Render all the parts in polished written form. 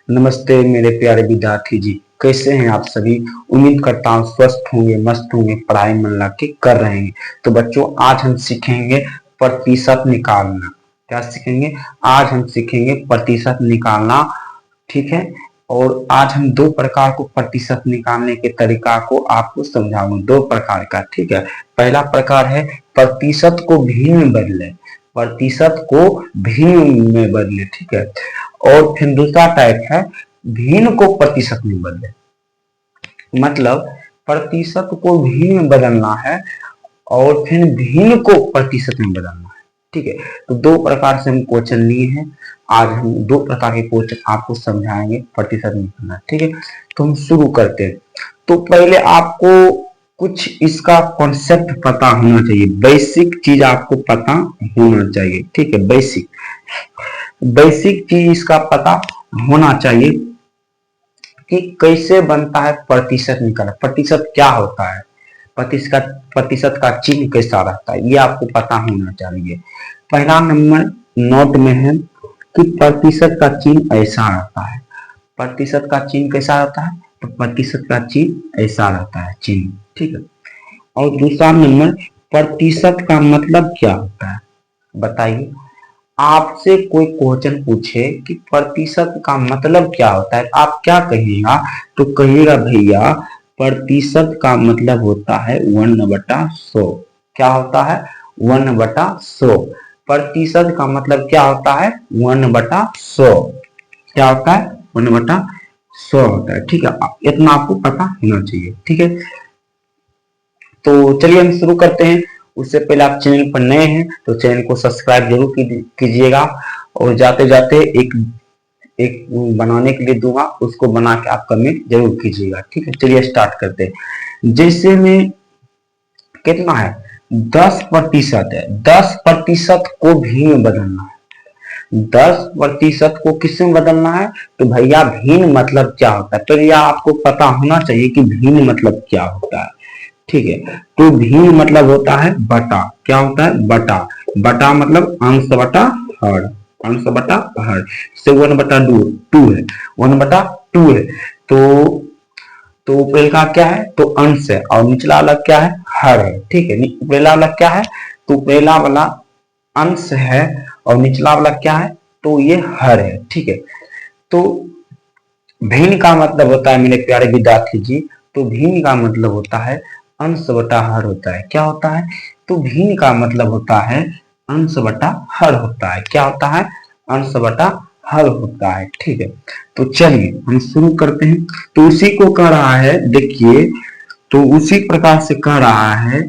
नमस्ते मेरे प्यारे विद्यार्थी जी, कैसे हैं आप सभी। उम्मीद करता हूँ स्वस्थ होंगे, मस्त होंगे, पढ़ाई मन लगा के कर रहे हैं। तो बच्चों आज हम सीखेंगे प्रतिशत निकालना। क्या सीखेंगे? आज हम सीखेंगे प्रतिशत निकालना। ठीक है। और आज हम दो प्रकार को प्रतिशत निकालने के तरीका को आपको समझाऊंगा। दो प्रकार का, ठीक है। पहला प्रकार है प्रतिशत को भिन्न में बदले, प्रतिशत को भिन्न में बदले, ठीक है। और फिर दूसरा टाइप है भिन्न को प्रतिशत में बदले, मतलब प्रतिशत को भिन्न में बदलना है और फिर भिन्न को प्रतिशत में बदलना है, ठीक है। तो दो प्रकार से हम क्वेश्चन लिए हैं। आज हम दो प्रकार के क्वेश्चन आपको समझाएंगे प्रतिशत निकालना, ठीक है। तो हम शुरू करते हैं। तो पहले आपको कुछ इसका कॉन्सेप्ट पता होना चाहिए, बेसिक चीज आपको पता होना चाहिए, ठीक है। बेसिक चीज इसका पता होना चाहिए कि कैसे बनता है प्रतिशत निकालना, प्रतिशत क्या होता है, प्रतिशत का चिन्ह कैसा रहता है, ये आपको पता होना चाहिए। पहला नंबर नोट में है कि प्रतिशत का चिन्ह ऐसा रहता है। प्रतिशत का चिन्ह कैसा रहता है? तो प्रतिशत का चिन्ह ऐसा रहता है, चिन्ह, ठीक है। और दूसरा नंबर प्रतिशत का मतलब क्या होता है, बताइए। आपसे कोई क्वेश्चन पूछे कि प्रतिशत का मतलब क्या होता है, आप क्या कहिएगा? तो कहिएगा भैया प्रतिशत का मतलब होता है 1/100। क्या होता है? 1/100। प्रतिशत का मतलब क्या होता है? 1/100। क्या होता है? 1/100 होता है, ठीक है। इतना आपको पता होना चाहिए, ठीक है। तो चलिए हम शुरू करते हैं। उससे पहले आप चैनल पर नए हैं तो चैनल को सब्सक्राइब जरूर कीजिएगा और जाते जाते एक बनाने के लिए दूंगा, उसको बना के आप कमेंट जरूर कीजिएगा, ठीक है। चलिए स्टार्ट करते हैं। जैसे में कितना है? 10% है। 10% को भिन्न में बदलना है। 10% को किस में बदलना है? तो भैया भिन्न मतलब क्या होता है? तो यह आपको पता होना चाहिए कि भिन्न मतलब क्या होता है, ठीक है। तो भिन्न मतलब होता है बटा। क्या होता है? बटा। बटा मतलब अंश बटा हर, अंश बटा हर। से 1/2 है, 1/2 है। तो ऊपर का क्या है? तो अंश है और निचला वाला क्या है? हर है, ठीक है। पहला वाला क्या है? तो पहला वाला अंश है और निचला वाला क्या है? तो ये हर है, ठीक है। तो भिन्न का मतलब होता है मेरे प्यारे विद्यार्थी जी, तो भिन्न का मतलब होता है अंश बटा हर होता है। क्या होता है? तो भिन्न का मतलब होता है अंश बटा हर होता है। क्या होता है? अंश बटा हर होता है, ठीक है। तो चलिए हम शुरू करते हैं। तो उसी को कह रहा है, देखिए, तो उसी प्रकार से कह रहा है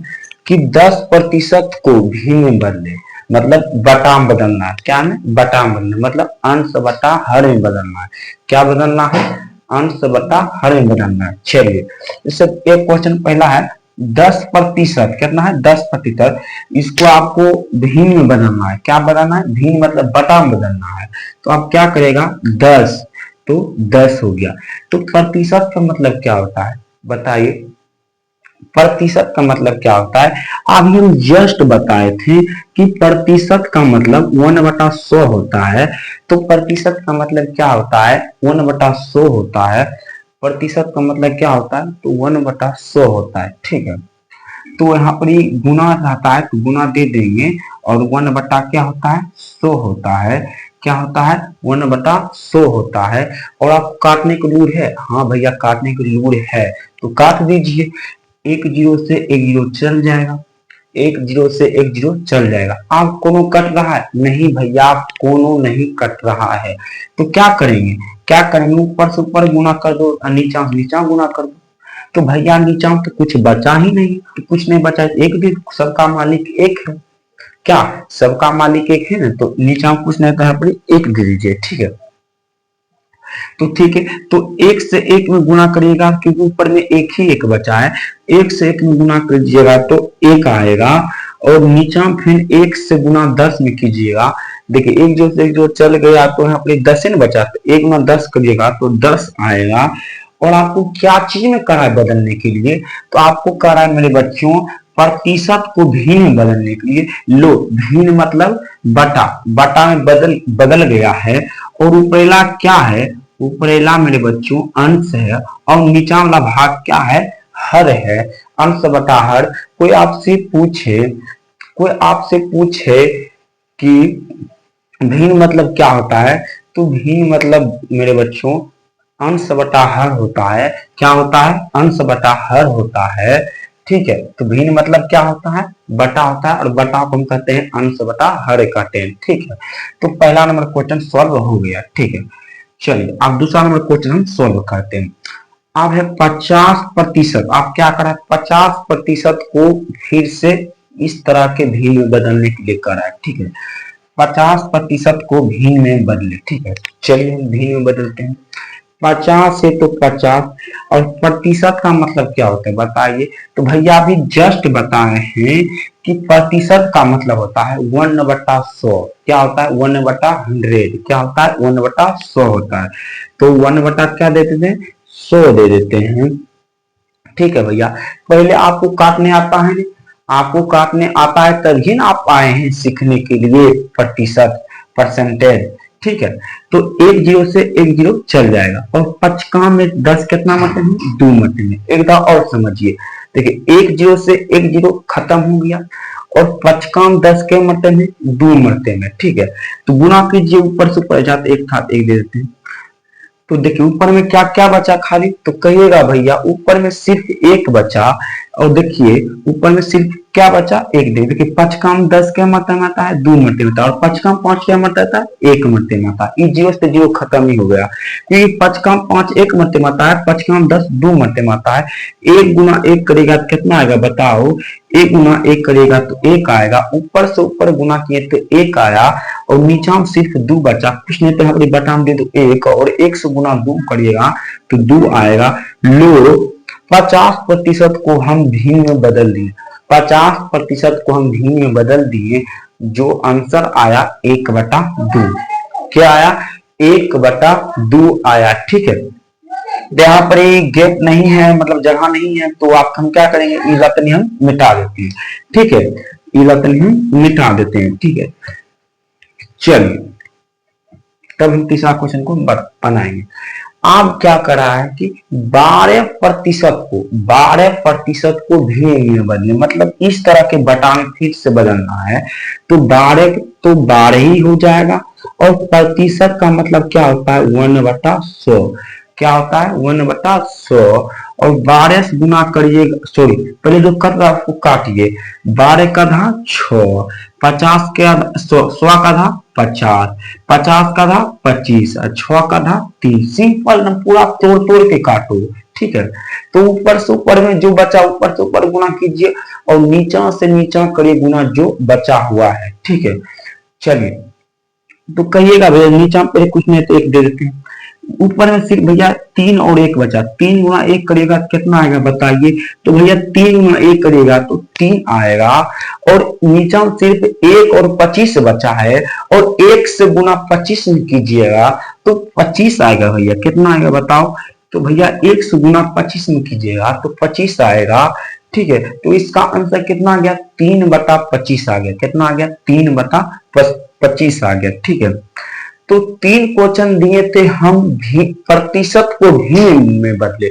कि 10% को भिन्न में बदले, मतलब बटा में बदलना है। क्या में? बटा में बदलना, मतलब अंश बटा हर में बदलना है। क्या बदलना है? अंश बटा हर में बदलना है। चलिए इससे एक क्वेश्चन पहला है 10%। कितना है? 10%। इसको आपको भिन्न में बदलना है। क्या बदलना है? भिन्न मतलब बटा में बदलना है। तो आप क्या करेगा? 10, तो 10 हो गया। तो प्रतिशत का मतलब क्या होता है, बताइए। प्रतिशत का मतलब क्या होता है? अभी हम जस्ट बताए थे कि प्रतिशत का मतलब 1/100 होता है। तो प्रतिशत का मतलब क्या होता है? 1/100 होता है। प्रतिशत का मतलब क्या होता है? तो 1/100 होता है, ठीक है। तो यहाँ पर ये गुना रहता है तो गुना दे देंगे और 1 बटा क्या होता है? 100 होता है। क्या होता है? 1/100 होता है। और आप काटने को लूर है? हाँ भैया काटने को लूर है, तो काट दीजिए। एक जीरो से एक जीरो चल जाएगा, एक जीरो से एक जीरो चल जाएगा। आप कोनो कट रहा है? नहीं भैया कोनो नहीं कट रहा है। तो क्या करेंगे? क्या करेंगे? ऊपर से ऊपर गुना कर दो और नीचा से नीचा गुना कर दो। तो भैया नीचा तो कुछ बचा ही नहीं, तो कुछ नहीं बचा। एक भी, सबका मालिक एक है। क्या सबका मालिक एक है ना? तो नीचा कुछ नहीं था, एक दे दीजिए, ठीक है। तो ठीक है, तो एक से एक में गुना करिएगा क्योंकि ऊपर में एक ही एक बचा है। एक से एक में गुना कीजिएगा तो एक आएगा और नीचा फिर एक से गुना 10 में कीजिएगा। देखिए एक जो से एक जो चल गया तो यहाँ पर 10 न बचा, तो 1 में 10 करिएगा तो 10 आएगा। और आपको क्या चीज में करा है बदलने के लिए? तो आपको कह रहा है मेरे बच्चों प्रतिशत को भिन्न बदलने के लिए। लो भिन्न मतलब बटा, बटा में बदल गया है। और ऊपरेला क्या है? ऊपरेला मेरे बच्चों अंश है और नीचा वाला भाग क्या है, हर है। अंश बटा हर। कोई आपसे पूछे कि भिन्न मतलब क्या होता है, तो भिन्न मतलब मेरे बच्चों अंश बटा हर होता है। क्या होता है, अंश बटा हर होता है। ठीक है, तो भिन्न मतलब क्या होता है, बटा होता है, और बटा को हम कहते हैं अंश बटा हर का 10। ठीक है, तो पहला नंबर क्वेश्चन सॉल्व हो गया। ठीक है, चलिए अब दूसरा नंबर क्वेश्चन हम सॉल्व करते हैं। अब है 50%। आप क्या करा, 50% को फिर से इस तरह के भिन्न में बदलने के लिए करा है। ठीक है, 50% को भिन्न में बदले। ठीक है, चलिए हम भिन्न में बदलते हैं। 50 से तो 50, और प्रतिशत का मतलब क्या होता है बताइए। तो भैया अभी जस्ट बताए हैं कि प्रतिशत का मतलब होता है 1/100। क्या होता है, 1/100। क्या होता है, 1/100 होता है। तो 1 बटा क्या देते थे, 100 दे देते हैं। ठीक है भैया, पहले आपको काटने आता है, आपको काटने आता है तभी ना आप आए हैं सीखने के लिए प्रतिशत, परसेंटेज। ठीक है, तो 1 0 से 1 0 चल जाएगा, और 5 में 10 कितना मरते हैं, 2 मरते हैं। एक बार और समझिए, देखिए 1 0 से 1 0 खत्म हो गया, और 5 10 के मरते हैं, 2 मरते हैं। ठीक है, तो गुना कीजिए, ऊपर से ऊपर जाते एक था, एक दे देते हैं। तो देखिए ऊपर में क्या क्या बचा खाली, तो कहिएगा भैया ऊपर में सिर्फ एक बचा। और देखिए ऊपर में सिर्फ क्या बचा, एक। देखिए 5 10 क्या मरते में आता है, 2 मरते में आता है, और 5 5 क्या मरता था, 1 मरते में आता है। जीरो से जीरो खत्म ही हो गया, क्योंकि 5 5 1 मरते में आता है, 5 10 2 मरते में आता है। 1 गुना 1 करेगा तो कितना आएगा बताओ, 1 गुना 1 करेगा तो 1 आएगा, ऊपर से ऊपर गुना किए तो 1 आया, और नीचा में सिर्फ 2 बचा। कुछ नहीं तो हमारी बटा में दे दो 1, और 1 से गुना 2 करिएगा तो 2 आएगा। लो 50% को हम भिन्न में बदल दिए, 50% को हम भिन्न में बदल दिए, जो आंसर आया 1/2। क्या आया, 1/2 आया। ठीक है, यहाँ पर गैप नहीं है, मतलब जगह नहीं है, तो आप हम क्या करेंगे, इलतनी हम मिटा देते हैं। ठीक है, इलतनी हम मिटा देते हैं। ठीक है, चलिए तब हम तीसरा क्वेश्चन को बनाएंगे। आप क्या करा है कि 12% को भिन्न में बदले, मतलब इस तरह के बटान फिर से बदलना है, तो 12 तो 12 ही हो जाएगा, और प्रतिशत का मतलब क्या होता है, 1/100। क्या होता है, 1/100, और 12 से गुना करिएगा, सॉरी पहले जो कर रहा है उसको काटिए। 12 का आधा 6, 50 के आधा 100 का आधा 50, 50 का आधा 25, और 6 का आधा 3। सिंपल ना, पूरा तोड़ तोड़ के काटो। ठीक है, तो ऊपर से ऊपर में जो बचा ऊपर से ऊपर गुना कीजिए, और नीचा से नीचा करिए गुना जो बचा हुआ है। ठीक है, चलिए तो कहिएगा भैया नीचा पे कुछ नहीं तो 1 दे देते हैं, ऊपर में सिर्फ भैया 3 और 1 बचा। 3 गुना 1 करेगा कितना आएगा बताइए, तो भैया 3 गुना 1 करेगा तो 3 आएगा, और नीचा सिर्फ 1 और 25 बचा है, और 1 से गुना 25 में कीजिएगा तो 25 आएगा। भैया कितना आएगा बताओ, तो भैया 1 से गुना 25 में कीजिएगा तो 25 आएगा। ठीक है, तो इसका आंसर कितना आ गया, 3/25 आ गया। कितना आ गया, 3/25 आ गया। ठीक है, तो 3 क्वेश्चन दिए थे हम भी प्रतिशत को भिन्न में बदले,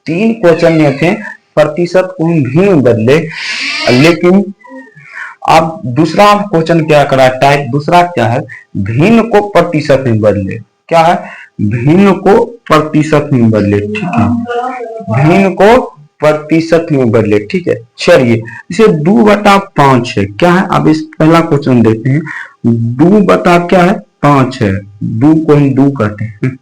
3 क्वेश्चन दिए थे प्रतिशत को हम भिन्न में बदले, लेकिन अब दूसरा क्वेश्चन क्या करा, टाइप दूसरा क्या है, भिन्न को प्रतिशत में बदले। क्या है, भिन्न को प्रतिशत में बदले। ठीक है, भिन्न को प्रतिशत में बदले। ठीक है, चलिए इसे 2/5 है। क्या है, अब इस पहला क्वेश्चन देखते हैं। 2 बटा क्या है, 5 है। 2 को हम 2 कहते हैं।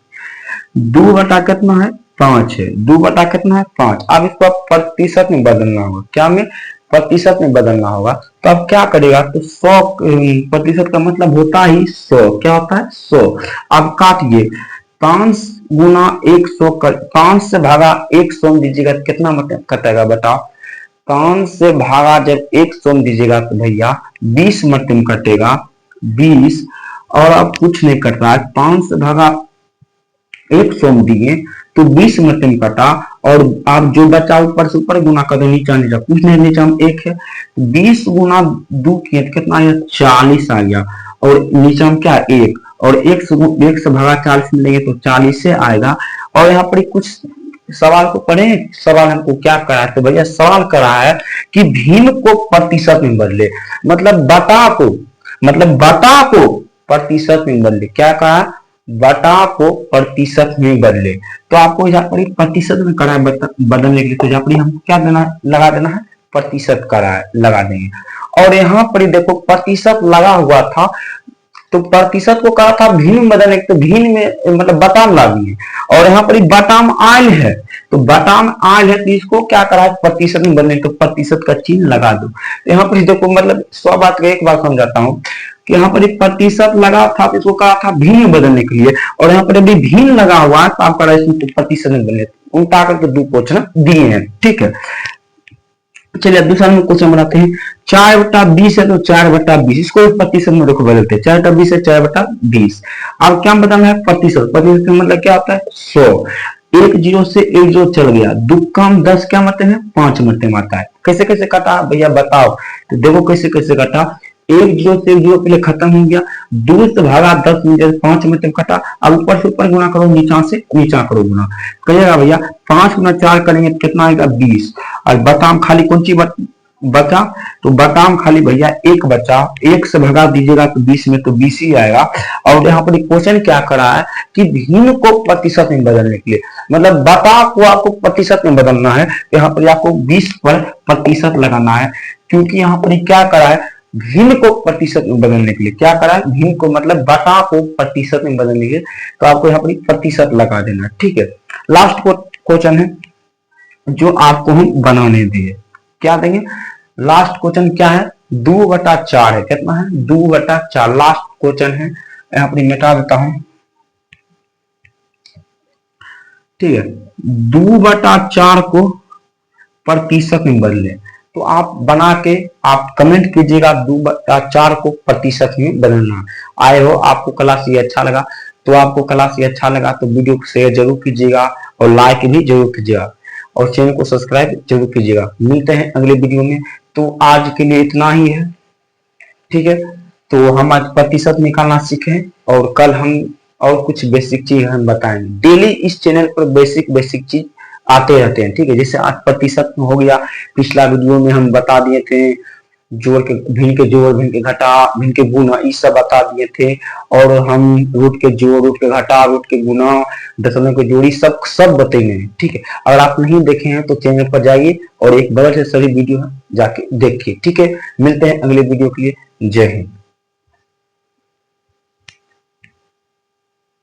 2 बटा कितना है, 5 है। 2 बटा कितना है, 5। अब इसको प्रतिशत में बदलना होगा। क्या में, प्रतिशत में बदलना होगा। तो अब क्या करेगा, तो 100 प्रतिशत का मतलब होता ही 100। क्या होता है, 100। अब काटिए, 5 गुना 100 5 से भागा 100 में दीजिएगा तो कितना मतलब कटेगा बताओ। 5 से भागा जब 100 में दीजिएगा तो भैया 20 मरते में कटेगा, 20। और अब कुछ नहीं कट रहा है, 5 से भागा 100 में दिए तो 20 मरते में कटा, और आप जो बचा ऊपर से ऊपर गुना कर दो, नीचा नीचा कुछ नहीं, नीचा में 1 है। 20 गुना 2 किए तो कितना आया, 40 आ गया, और नीचा में क्या 1, और एक से भगा 40 मिलेंगे तो 40 से आएगा। और यहाँ पर कुछ सवाल को पढ़े, सवाल हमको क्या करा है, तो भैया सवाल करा है कि भिन्न को प्रतिशत में बदले, मतलब बटा को प्रतिशत में बदले। क्या कहा, बटा को प्रतिशत में बदले। तो आपको यहाँ पर प्रतिशत में करा है बदलने के लिए, तो यहाँ पर हमको क्या लगा देना है, प्रतिशत करा है, लगा देंगे। और यहाँ पर देखो प्रतिशत लगा हुआ था, तो प्रतिशत को कहा था भिन्न में बदलने, तो भिन्न में मतलब बटाम ला दिए। और यहाँ पर बटाम आयल है, तो बटाम आयल है, तो इसको क्या करा है, प्रतिशत में बदलने, तो प्रतिशत का चिन्ह लगा दो। तो यहाँ पर देखो मतलब 100 बात का एक बात समझाता हूँ कि यहाँ पर प्रतिशत लगा था, तो इसको कहा था भिन्न में बदलने के लिए, और यहाँ पर अभी भिन्न लगा हुआ है, तो आप करा इसमें प्रतिशत में बदलने, उल्टा करके 2 क्वेश्चन दिए हैं। ठीक है, चलिए अब दूसरा में क्वेश्चन बनाते हैं। 4/20 है तो 4/20, इसको प्रतिशत में देखो बदलते हैं। 4/20 है 4/20। अब क्या बताना है, प्रतिशत। प्रतिशत का मतलब क्या होता है, 100। 1 0 से 1 0 चल गया, 2 कम 10 क्या मतलब है, 5 मतलब आता है। कैसे कैसे कटा भैया बताओ, तो देखो कैसे कैसे कटा। 1 0 से 1 0 पहले खत्म हो गया, 2 से भागा 10 में 5 मतलब कटा। अब ऊपर से ऊपर गुना करो, नीचा से नीचा करो गुना, कहिएगा भैया 5 गुना 4 करेंगे तो कितना आएगा, 20। और बटाम खाली कौन सी बचा, तो बटाम खाली भैया 1 बचा, 1 से भगा दीजिएगा तो 20 में तो 20 ही आएगा। और यहाँ पर क्वेश्चन क्या करा है कि भिन्न को प्रतिशत में बदलने के लिए, मतलब बटा को आपको प्रतिशत में बदलना है, यहाँ पर आपको 20 पर प्रतिशत लगाना है, क्योंकि यहाँ पर क्या करा है, भिन्न को प्रतिशत में बदलने के लिए क्या करा है, भिन्न को मतलब बटा को प्रतिशत में बदलने के लिए, तो आपको यहाँ पर प्रतिशत लगा देना। ठीक है, लास्ट क्वेश्चन है जो आपको हम बनाने दिए, क्या देंगे, लास्ट क्वेश्चन क्या है, 2/4 है, कितना है, 2/4 लास्ट क्वेश्चन है। यहाँ पर मिटा देता हूं, ठीक है, 2/4 को प्रतिशत में बदले, तो आप बना के आप कमेंट कीजिएगा 2/4 को प्रतिशत में बदलना। आए हो आपको क्लास ये अच्छा लगा, तो आपको क्लास ये अच्छा लगा तो वीडियो को शेयर जरूर कीजिएगा और लाइक भी जरूर कीजिएगा और चैनल को सब्सक्राइब जरूर कीजिएगा। मिलते हैं अगले वीडियो में, तो आज के लिए इतना ही है। ठीक है, तो हम आज प्रतिशत निकालना सीखें और कल हम और कुछ बेसिक चीज हम बताएंगे। डेली इस चैनल पर बेसिक चीज आते रहते हैं। ठीक है, जैसे आज प्रतिशत हो गया, पिछला वीडियो में हम बता दिए थे जोड़ के, भिन्न के जोड़, भिन्न के घटा, भिन्न के गुना, ये सब बता दिए थे। और हम रूट के जोड़, रूट के घटा, रूट के गुना, दशमलव के जोड़ी सब बताएंगे। ठीक है, अगर आप नहीं देखे हैं तो चैनल पर जाइए और एक बगल से सभी वीडियो जाके देखिए। ठीक है, मिलते हैं अगले वीडियो के लिए। जय हिंद।